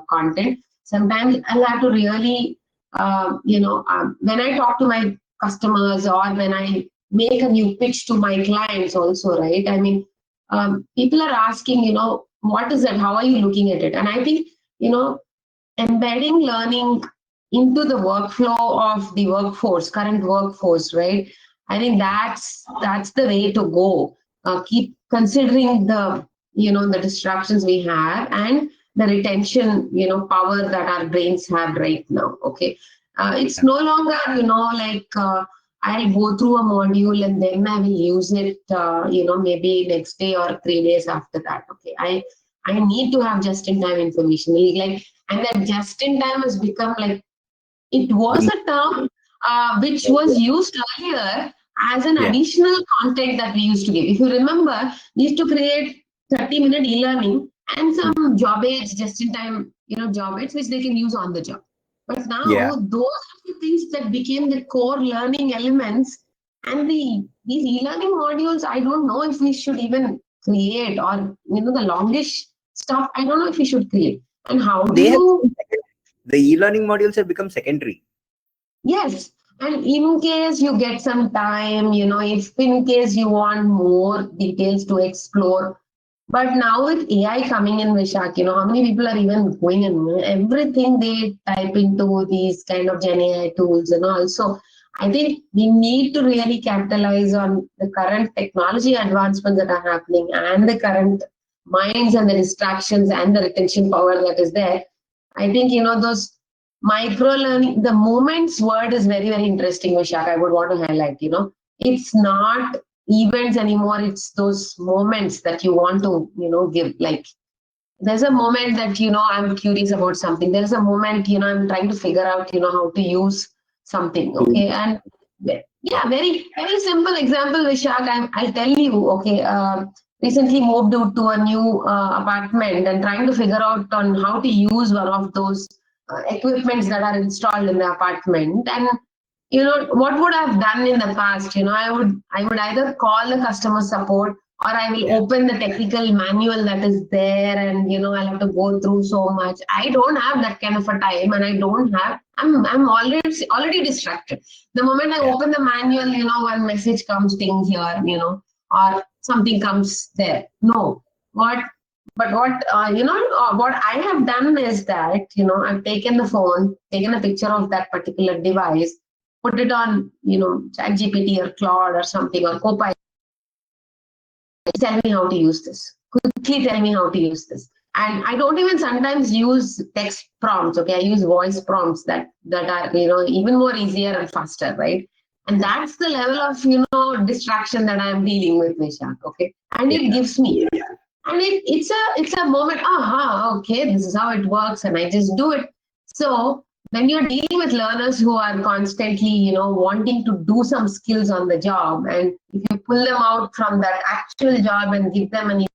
content. Sometimes I'll have to really, when I talk to my customers or when I make a new pitch to my clients also, right? I mean, people are asking, what is it? How are you looking at it? And I think, embedding learning into the workflow of the current workforce, right? I think that's the way to go. Keep considering the distractions we have and the retention, power that our brains have right now. Okay, it's no longer, like I'll go through a module and then I will use it, maybe next day or 3 days after that. Okay, I need to have just-in-time information, like, and that just-in-time has become like, it was a term which was used earlier as an Yeah. additional content that we used to give. If you remember, we used to create 30-minute e-learning and some job aids, just-in-time, job aids, which they can use on the job. But now Yeah. those are the things that became the core learning elements, and these e-learning modules, I don't know if we should even create, or the longish stuff, I don't know if we should create. And how do They have you? the e-learning modules have become secondary. Yes. And in case you get some time, if in case you want more details to explore. But now with AI coming in, Vishak, how many people are even going and everything they type into these kind of Gen AI tools and all. So I think we need to really capitalize on the current technology advancements that are happening and the current minds and the distractions and the retention power that is there. I think, those micro learning, the moments word is very, very interesting, Vishak. I would want to highlight, it's not events anymore. It's those moments that you want to, give. Like, there's a moment that, I'm curious about something. There's a moment, I'm trying to figure out, how to use something. Okay. And yeah, very, very simple example, Vishak. I'll tell you, okay. Recently moved to a new apartment and trying to figure out on how to use one of those equipments that are installed in the apartment. And what would I have done in the past? I would either call the customer support, or I will open the technical manual that is there, and I'll have to go through so much. I don't have that kind of a time, and I don't have. I'm already distracted. The moment I open the manual, one message comes thing here, or something comes there. No, what? But what I have done is that, I've taken the phone, taken a picture of that particular device, put it on, ChatGPT or Claude or something, or Copilot. Tell me how to use this. Quickly tell me how to use this. And I don't even sometimes use text prompts. Okay, I use voice prompts that are, even more easier and faster, right? And that's the level of, distraction that I'm dealing with, Vishak. Okay, and it gives me. and it's a moment. Aha, okay, this is how it works, and I just do it. So when you're dealing with learners who are constantly, wanting to do some skills on the job, and if you pull them out from that actual job and give them an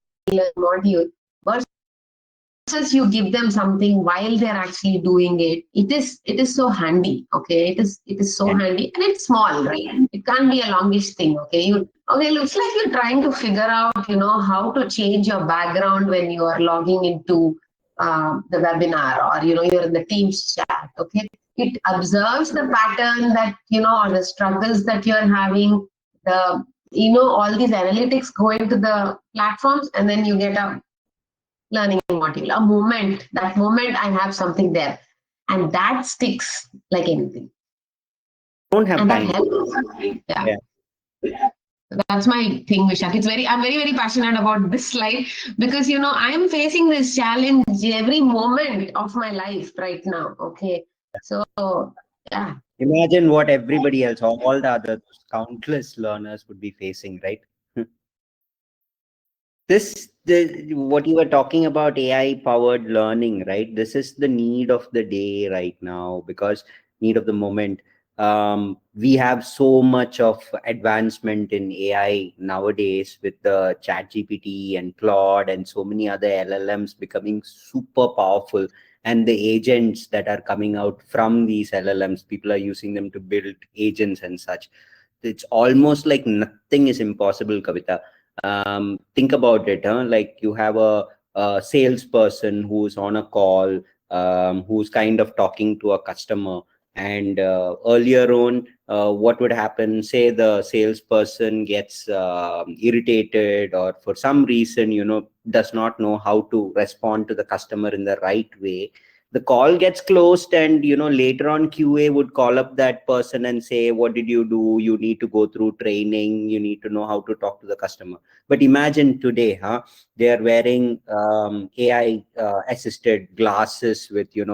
module versus you give them something while they're actually doing it, it is so handy. Okay, it is so And handy, and it's small, right? It can't be a longish thing. Okay, looks like you're trying to figure out, how to change your background when you are logging into the webinar, or you're in the Teams chat. Okay, it observes the pattern that, or the struggles that you're having. The all these analytics go into the platforms, and then you get a learning module, that moment I have something there, and that sticks like anything, don't have and that time. helps. Yeah. Yeah. That's my thing, Vishak. I'm very, very passionate about this slide because, I am facing this challenge every moment of my life right now. Okay. So, yeah. Imagine what everybody else, all the other countless learners would be facing, right? What you were talking about, AI powered learning, right? This is the need of the day right now, because need of the moment. We have so much of advancement in AI nowadays with the chat GPT and Claude and so many other LLMs becoming super powerful, and the agents that are coming out from these LLMs, people are using them to build agents and such. It's almost like nothing is impossible, Kavita. Think about it, huh? Like you have a salesperson who's on a call, who's kind of talking to a customer, and earlier on, what would happen, say the salesperson gets irritated, or for some reason, does not know how to respond to the customer in the right way. The call gets closed, and later on QA would call up that person and say, what did you do? You need to go through training, you need to know how to talk to the customer. But imagine today, huh? They are wearing AI assisted glasses with your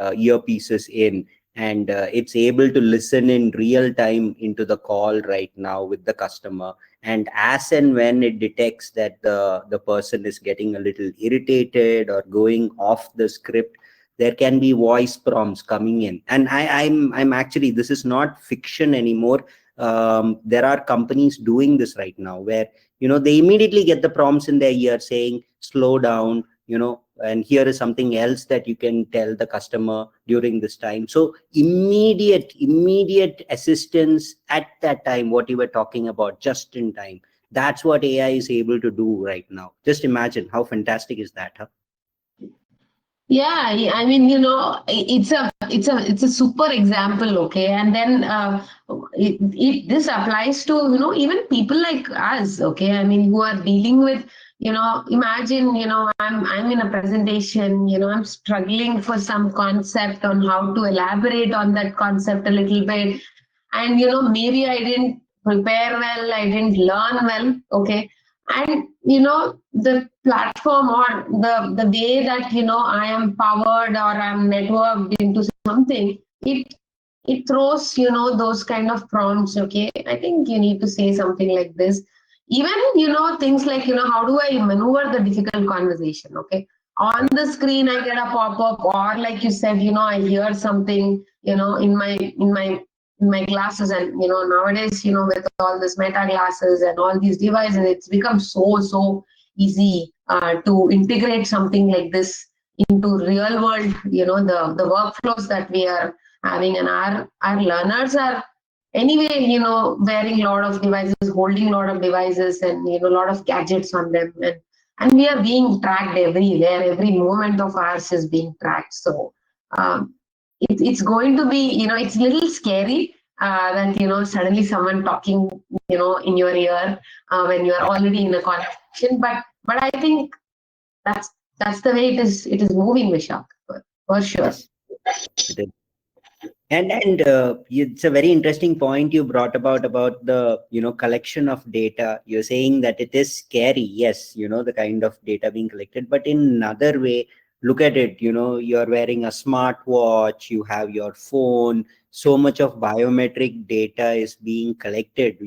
earpieces in, and it's able to listen in real time into the call right now with the customer. And as and when it detects that the person is getting a little irritated or going off the script, there can be voice prompts coming in. And I'm actually, this is not fiction anymore. There are companies doing this right now, where they immediately get the prompts in their ear saying, slow down, and here is something else that you can tell the customer during this time. So immediate assistance at that time, what you were talking about, just in time. That's what AI is able to do right now. Just imagine how fantastic is that, huh? Yeah, I mean, it's a super example, okay? And then this applies to, even people like us, okay? I mean, who are dealing with, imagine, I'm in a presentation, I'm struggling for some concept on how to elaborate on that concept a little bit, and maybe I didn't prepare well, I didn't learn well, okay? And the platform, or the way that I am powered, or I'm networked into something, it throws those kind of prompts. Okay, I think you need to say something like this. Even things like, how do I maneuver the difficult conversation? Okay, on the screen I get a pop-up, or like you said, I hear something in my glasses. And nowadays, with all this meta glasses and all these devices, it's become so easy to integrate something like this into real world, the workflows that we are having. And our learners are anyway, wearing a lot of devices, holding a lot of devices, and a lot of gadgets on them. And we are being tracked everywhere. Every moment of ours is being tracked. So it's going to be, it's a little scary that, suddenly someone talking, in your ear when you are already in a conversation. But I think that's the way it is moving, Vishak, for sure. Yes, it is. And it's a very interesting point you brought about the collection of data. You're saying that it is scary, yes, the kind of data being collected, but in another way, look at it. You're wearing a smartwatch, you have your phone, so much of biometric data is being collected,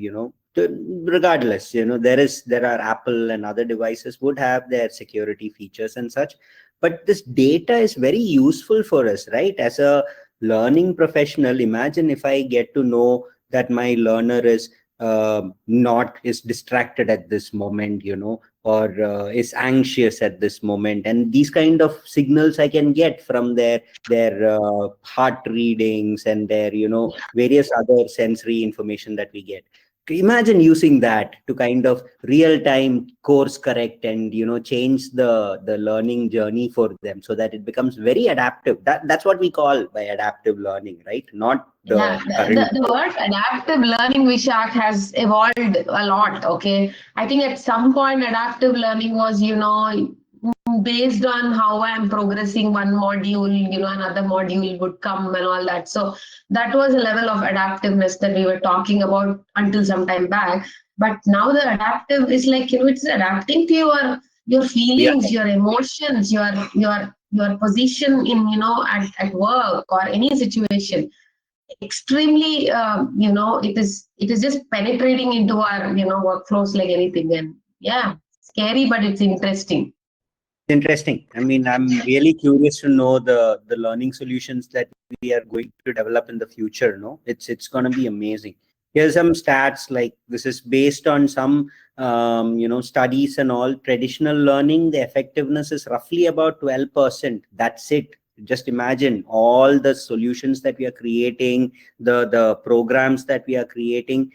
regardless, there are Apple and other devices would have their security features and such, but this data is very useful for us, right? As a learning professional, imagine if I get to know that my learner is not is distracted at this moment, or is anxious at this moment, and these kind of signals I can get from their heart readings and their various other sensory information that we get. Imagine using that to kind of real time course correct and change the learning journey for them, so that it becomes very adaptive. That's what we call by adaptive learning, right? Not Yeah, the current. the word adaptive learning, Vishak, has evolved a lot. Okay. I think at some point, adaptive learning was, based on how I'm progressing one module, another module would come and all that. So that was a level of adaptiveness that we were talking about until some time back. But now the adaptive is like, it's adapting to your Yeah. feelings, your emotions, your position in, at work or any situation. Extremely, it is just penetrating into our workflows like anything. And yeah, scary, but it's interesting. Interesting. I mean, I'm really curious to know the learning solutions that we are going to develop in the future. No, it's going to be amazing. Here's some stats. Like, this is based on some studies and all. Traditional learning, the effectiveness is roughly about 12%. That's it. Just imagine all the solutions that we are creating, the programs that we are creating.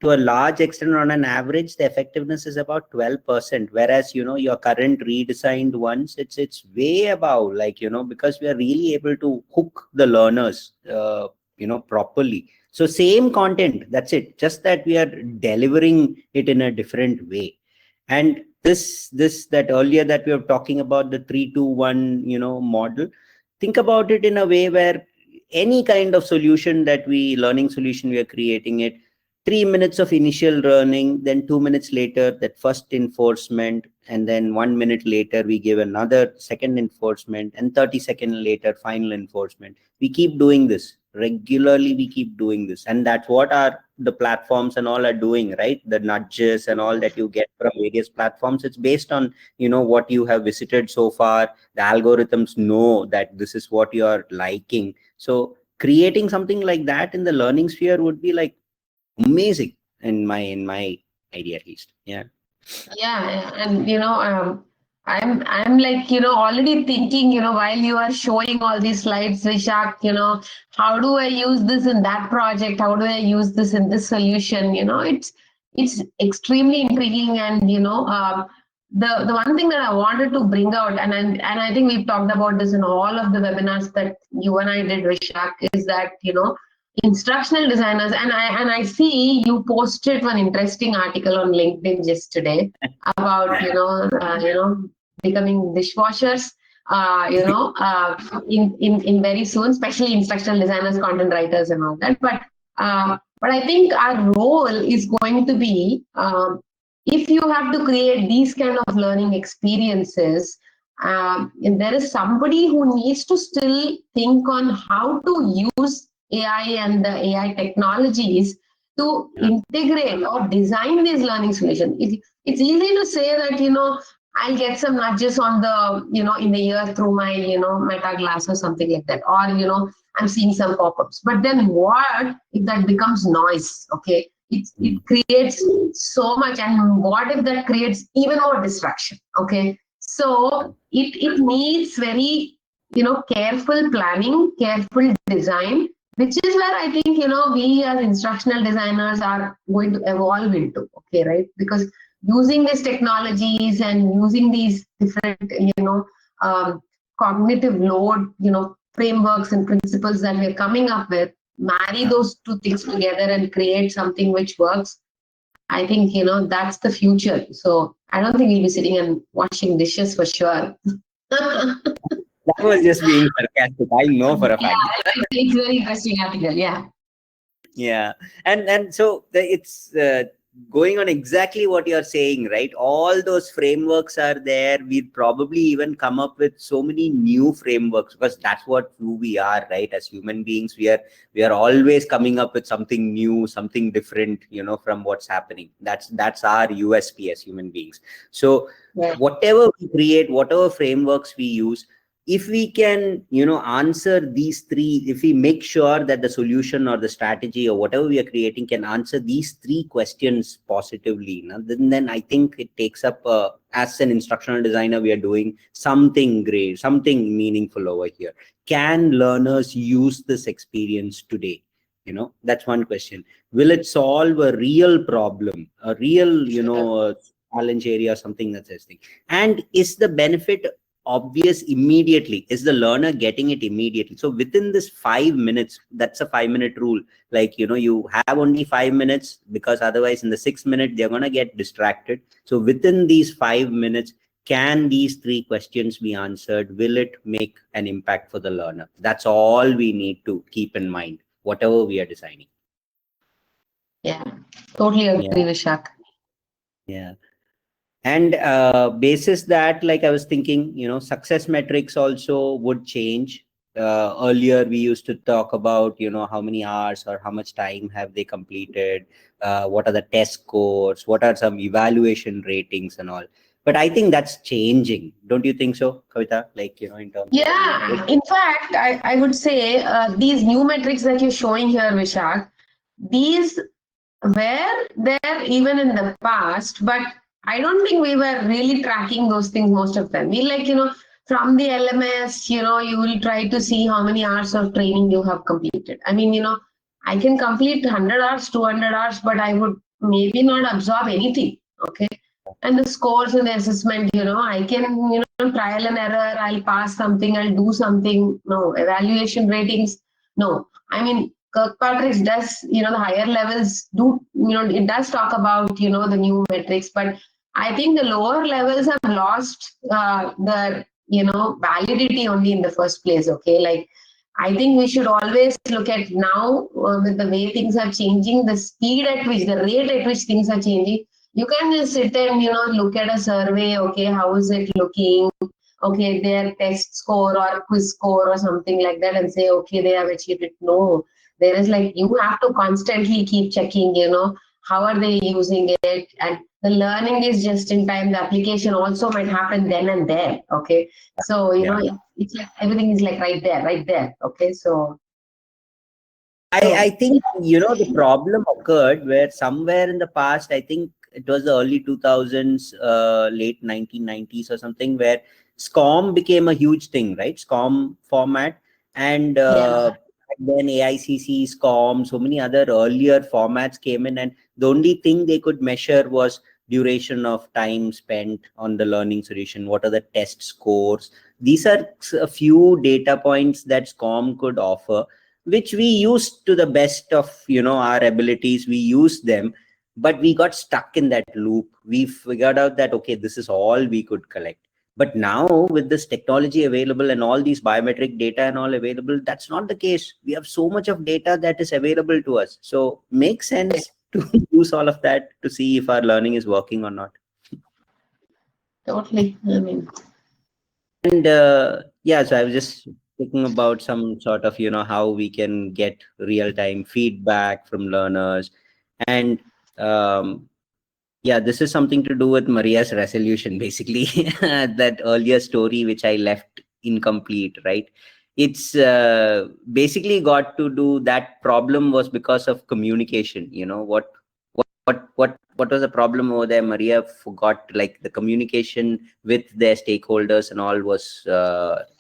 To a large extent, on an average, the effectiveness is about 12%, whereas your current redesigned ones, it's way above, like, because we are really able to hook the learners properly. So same content, that's it, just that we are delivering it in a different way. And this that earlier that we were talking about, the 3-2-1 model, think about it in a way where any kind of solution that learning solution we are creating it, 3 minutes of initial learning, then 2 minutes later, that first enforcement, and then 1 minute later, we give another second enforcement, and 30 seconds later, final enforcement. We keep doing this regularly. We keep doing this, and that's what the platforms and all are doing, right? The nudges and all that you get from various platforms, it's based on what you have visited so far. The algorithms know that this is what you are liking. So creating something like that in the learning sphere would be like amazing in my idea, at least. Yeah. Yeah, and I'm like already thinking while you are showing all these slides, Vishak, how do I use this in that project? How do I use this in this solution? It's extremely intriguing, and the one thing that I wanted to bring out, and I think we've talked about this in all of the webinars that you and I did, Vishak, is that instructional designers, and I see you posted one interesting article on LinkedIn just today about becoming dishwashers in very soon, especially instructional designers, content writers, and all that. But I think our role is going to be, if you have to create these kind of learning experiences, and there is somebody who needs to still think on how to use AI and the AI technologies to integrate or design these learning solutions. It's easy to say that, I'll get some nudges on the, in the ear through my, Meta glass or something like that. Or, I'm seeing some pop-ups. But then what if that becomes noise? Okay. It creates so much. And what if that creates even more distraction? Okay. So it needs very, careful planning, careful design, which is where I think, we as instructional designers are going to evolve into, okay, right? Because using these technologies and using these different, cognitive load, frameworks and principles that we're coming up with, marry those two things together and create something which works. I think, that's the future. So I don't think we'll be sitting and washing dishes for sure. That was just being sarcastic, I know for a fact. Yeah, it's very interesting article. Yeah. Yeah. And so it's going on exactly what you're saying, right? All those frameworks are there. We'd probably even come up with so many new frameworks, because that's what who we are, right? As human beings, we are always coming up with something new, something different, from what's happening. That's our USP as human beings. So Yeah. whatever we create, whatever frameworks we use, if we can answer these three, if we make sure that the solution or the strategy or whatever we are creating can answer these three questions positively, then I think it takes up, as an instructional designer, we are doing something great, something meaningful over here. Can learners use this experience today? That's one question. Will it solve a real problem, a real challenge area, something that's this thing? And is the benefit obvious immediately? Is the learner getting it immediately? So within this 5 minutes, that's a 5-minute rule. Like, you have only 5 minutes, because otherwise in the 6 minute, they're going to get distracted. So within these 5 minutes, can these three questions be answered? Will it make an impact for the learner? That's all we need to keep in mind, whatever we are designing. Yeah, totally agree, Yeah. Vishak. Yeah. And basis that, like I was thinking, success metrics also would change. Earlier, we used to talk about, how many hours or how much time have they completed, what are the test scores, what are some evaluation ratings and all. But I think that's changing. Don't you think so, Kavita? Like, in terms of Yeah, in fact, I would say these new metrics that you're showing here, Vishak, these were there even in the past, but I don't think we were really tracking those things most of the time. We like, from the LMS, you will try to see how many hours of training you have completed. I mean, I can complete 100 hours, 200 hours, but I would maybe not absorb anything. Okay. And the scores and the assessment, I can, trial and error, I'll pass something, I'll do something. No, evaluation ratings. No, I mean, Kirkpatrick does, the higher levels do, it does talk about, the new metrics, but I think the lower levels have lost the, validity only in the first place. Okay. Like, I think we should always look at now with the way things are changing, the speed at which, the rate at which things are changing. You can just sit and, look at a survey. Okay. How is it looking? Okay, their test score or quiz score or something like that, and say, okay, they have achieved it. No, there is like, you have to constantly keep checking, how are they using it, and the learning is just in time. The application also might happen then and there. Okay, so it's like everything is like right there. Okay, so I think, the problem occurred where somewhere in the past, I think it was the early 2000s, late 1990s or something, where SCORM became a huge thing, right? SCORM format. And then AICC, SCORM, so many other earlier formats came in, and the only thing they could measure was duration of time spent on the learning solution. What are the test scores? These are a few data points that SCORM could offer, which we used to the best of our abilities. We used them, but we got stuck in that loop. We figured out that, okay, this is all we could collect. But now, with this technology available and all these biometric data and all available, that's not the case. We have so much of data that is available to us, so makes sense to use all of that to see if our learning is working or not. totally. I mean, And so I was just thinking about some sort of, how we can get real-time feedback from learners. And this is something to do with Maria's resolution, basically. That earlier story, which I left incomplete, right? It's basically got to do, that problem was because of communication. What was the problem over there? Maria forgot, like, the communication with their stakeholders and all was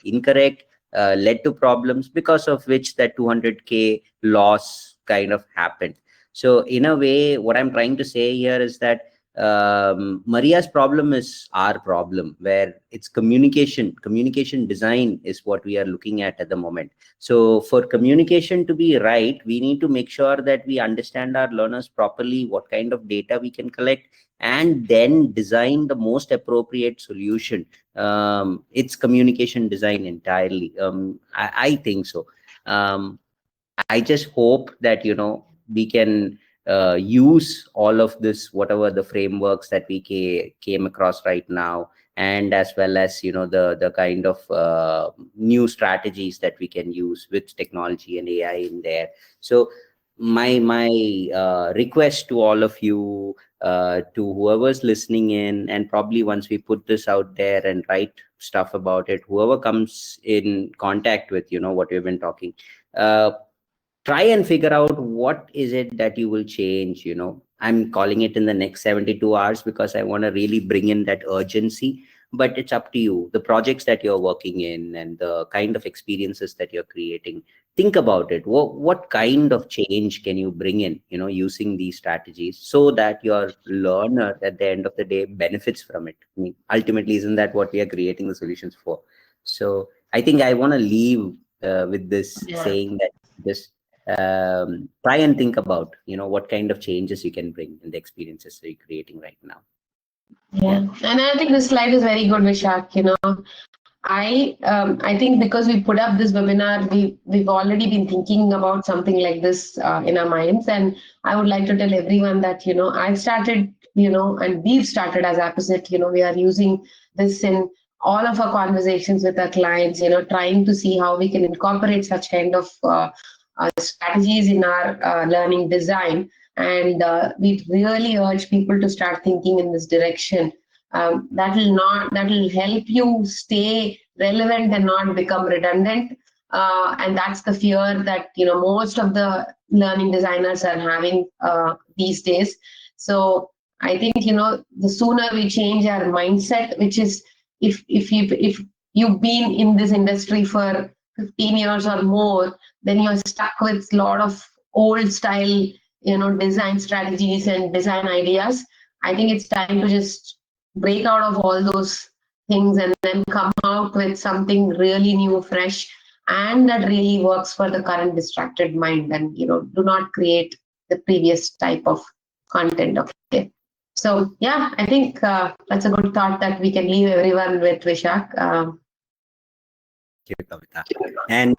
incorrect, led to problems, because of which that 200K loss kind of happened. So in a way, what I'm trying to say here is that Maria's problem is our problem, where it's communication design is what we are looking at the moment. So for communication to be right, we need to make sure that we understand our learners properly, what kind of data we can collect, and then design the most appropriate solution. It's communication design entirely. I think so. I just hope that we can use all of this, whatever the frameworks that we came across right now, and as well as the kind of new strategies that we can use with technology and AI in there. So my request to all of you, to whoever's listening in, and probably once we put this out there and write stuff about it, whoever comes in contact with what we've been talking, uh, try and figure out what is it that you will change. I'm calling it in the next 72 hours because I want to really bring in that urgency, but it's up to you, the projects that you're working in and the kind of experiences that you're creating. Think about it. What kind of change can you bring in, using these strategies, so that your learner at the end of the day benefits from it? I mean, ultimately, isn't that what we are creating the solutions for? So I think I want to leave with this Yeah. saying that just try and think about what kind of changes you can bring in the experiences that you're creating right now. Yeah. And I think this slide is very good, Vishak. I think because we put up this webinar, we've already been thinking about something like this in our minds, and I would like to tell everyone that I've started, and we've started as Apposite. We are using this in all of our conversations with our clients. Trying to see how we can incorporate such kind of strategies in our learning design, and we really urge people to start thinking in this direction. That will help you stay relevant and not become redundant. And that's the fear that most of the learning designers are having these days. So I think the sooner we change our mindset, which is if you've been in this industry for 15 years or more, then you're stuck with a lot of old style design strategies and design ideas. I think it's time to just break out of all those things and then come out with something really new, fresh, and that really works for the current distracted mind, and do not create the previous type of content. Okay, so yeah, I think that's a good thought that we can leave everyone with, Vishak. Thank you, Kavita. And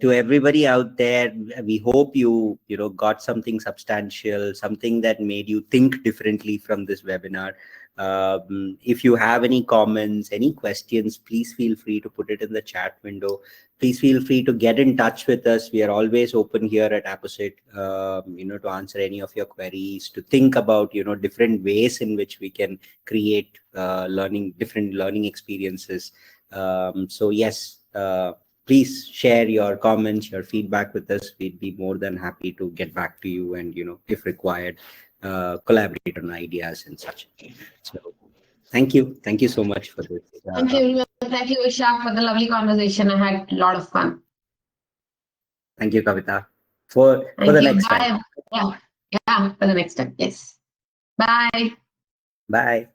to everybody out there, we hope you got something substantial, something that made you think differently from this webinar. If you have any comments, any questions, please feel free to put it in the chat window. Please feel free to get in touch with us. We are always open here at Apposite, to answer any of your queries, to think about, different ways in which we can create different learning experiences. So yes, please share your comments, your feedback with us. We'd be more than happy to get back to you and, if required, collaborate on ideas and such. So thank you. Thank you so much for this. Thank you, everyone. Thank you, Vishak, for the lovely conversation. I had a lot of fun. Thank you, Kavita. For Thank the you. next Bye. time. Yeah, for the next time. Yes. Bye. Bye.